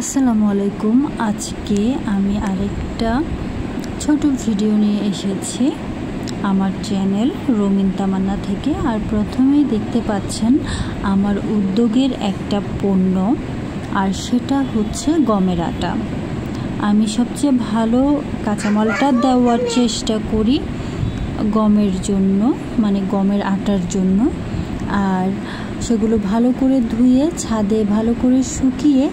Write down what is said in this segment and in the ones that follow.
আসসালামু আলাইকুম। আজকে আমি আরেকটা ছোট ভিডিও নিয়ে এসেছি আমার চ্যানেল রোমিন তামান্না থেকে। আর প্রথমেই দেখতে পাচ্ছেন আমার উদ্যোগের একটা পণ্য, আর সেটা হচ্ছে গমের আটা। আমি সবচেয়ে ভালো কাঁচামালটা দেওয়ার চেষ্টা করি গমের জন্য, মানে গমের আটার জন্য। আর সেগুলো ভালো করে ধুয়ে ছাদে ভালো করে শুকিয়ে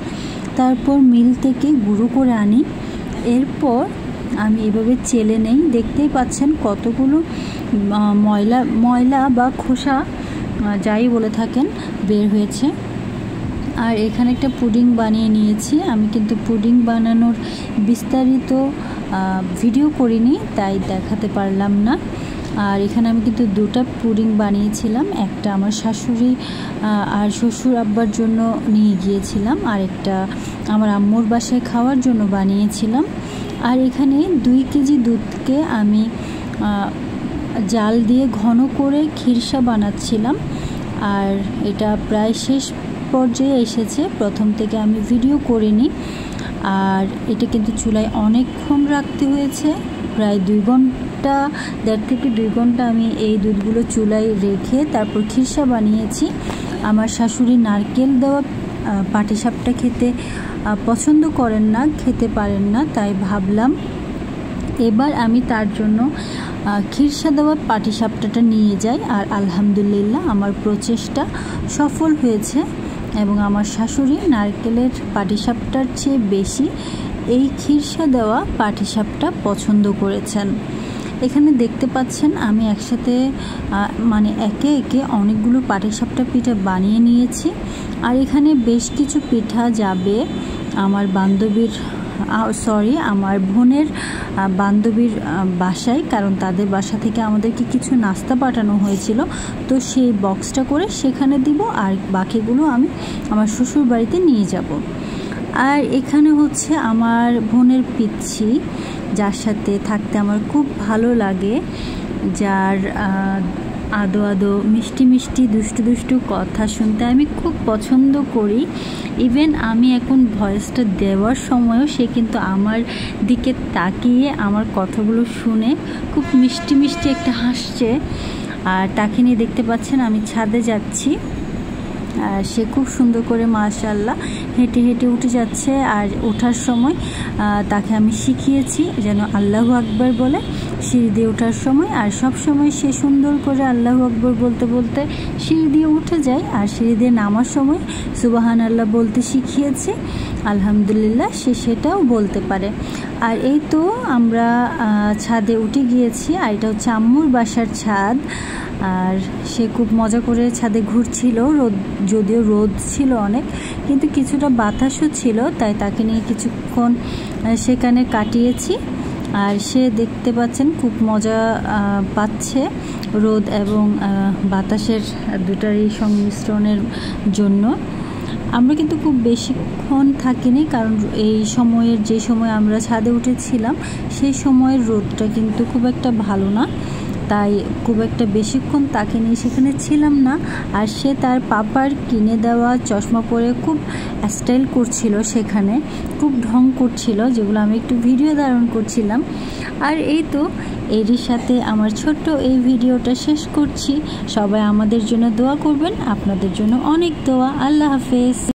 তারপর মিল থেকে গুঁড়ো করে আনি। এরপর আমি এভাবে চেলে নেই। দেখতেই পাচ্ছেন কতগুলো ময়লা বা খোসা যাই বলে থাকেন বের হয়েছে। আর এখানে একটা পুডিং বানিয়ে নিয়েছি। আমি কিন্তু পুডিং বানানোর বিস্তারিত ভিডিও করিনি, তাই দেখাতে পারলাম না। আর এখানে আমি কিন্তু দুটো পুডিং বানিয়েছিলাম, একটা আমার শাশুড়ি আর শ্বশুর আব্বার জন্য নিয়ে গিয়েছিলাম, আর একটা আমার আম্মুর বাসায় খাওয়ার জন্য বানিয়েছিলাম। আর এখানে 2 কেজি দুধকে আমি জাল দিয়ে ঘন করে খিরসা বানাচ্ছিলাম। আর এটা প্রায় শেষ পর্যায়ে এসেছে, প্রথম থেকে আমি ভিডিও করিনি। আর এটা কিন্তু চুলায় অনেকক্ষণ রাখতে হয়েছে, প্রায় 1.5 থেকে 2 ঘন্টা আমি এই দুধগুলো চুলায় রেখে তারপর খিরসা বানিয়েছি। আমার শাশুড়ি নারকেল দেওয়া পাটিসাপটা খেতে পছন্দ করেন না, খেতে পারেন না, তাই ভাবলাম এবার আমি তার জন্য খিরসা দেওয়া পাটিসাপটাটা নিয়ে যাই। আর আলহামদুলিল্লাহ আমার প্রচেষ্টা সফল হয়েছে, এবং আমার শাশুড়ি নারকেলের পাটিসাপটার চেয়ে বেশি এই খিরসা দেওয়া পাটিসাপটা পছন্দ করেছেন। এখানে দেখতে পাচ্ছেন আমি একসাথে মানে একে একে অনেকগুলো পাটিসাপটা পিঠা বানিয়ে নিয়েছি। আর এখানে বেশ কিছু পিঠা যাবে আমার আমার বোনের বান্ধবীর বাসায়, কারণ তাদের বাসা থেকে আমাদেরকে কিছু নাস্তা পাঠানো হয়েছিল, তো সেই বক্সটা করে সেখানে দিব, আর বাকিগুলো আমি আমার শ্বশুর বাড়িতে নিয়ে যাব। আর এখানে হচ্ছে আমার বোনের পিচ্ছি, যার সাথে থাকতে আমার খুব ভালো লাগে, যার আদো আদো মিষ্টি মিষ্টি দুষ্টু দুষ্টু কথা শুনতে আমি খুব পছন্দ করি। ইভেন আমি এখন ভয়েসটা দেওয়ার সময়ও সে কিন্তু আমার দিকে তাকিয়ে আমার কথাগুলো শুনে খুব মিষ্টি মিষ্টি একটা হাসছে। আর তাকে নিয়ে দেখতে পাচ্ছেন আমি ছাদে যাচ্ছি, আর সে খুব সুন্দর করে মাশাআল্লাহ হেঁটে হেঁটে উঠে যাচ্ছে। আর ওঠার সময় তাকে আমি শিখিয়েছি যেন আল্লাহু আকবার বলে সিঁড়ি দিয়ে ওঠার সময়। আর সব সময় সে সুন্দর করে আল্লাহু আকবার বলতে বলতে সিঁড়ি দিয়ে উঠে যায়, আর সিঁড়ি দিয়ে নামার সময় সুবহানাল্লাহ বলতে শিখিয়েছি। আলহামদুলিল্লাহ সে সেটাও বলতে পারে। আর এই তো আমরা ছাদে উঠে গিয়েছি, আর এটা হচ্ছে আম্মুর বাসার ছাদ। আর সে খুব মজা করে ছাদে ঘুরছিল, যদিও রোদ ছিল অনেক, কিন্তু কিছুটা বাতাসও ছিল, তাই তাকে নিয়ে কিছুক্ষণ সেখানে কাটিয়েছি। আর সে দেখতে পাচ্ছেন খুব মজা পাচ্ছে রোদ এবং বাতাসের দুটারই সংমিশ্রণের জন্য। আমরা কিন্তু খুব বেশিক্ষণ থাকিনি, কারণ এই সময়ের যে সময় আমরা ছাদে উঠেছিলাম সেই সময়ের রোদটা কিন্তু খুব একটা ভালো না, তাই খুব একটা বেশিক্ষণ তাকে নিয়ে সেখানে ছিলাম না। আর সে তার পাপার কিনে দেওয়া চশমা পরে খুব স্টাইল করছিল, সেখানে খুব ঢং করছিল, যেগুলো আমি একটু ভিডিও ধারণ করছিলাম। আর এই তো এরই সাথে আমার ছোট্ট এই ভিডিওটা শেষ করছি। সবাই আমাদের জন্য দোয়া করবেন, আপনাদের জন্য অনেক দোয়া। আল্লাহ হাফেজ।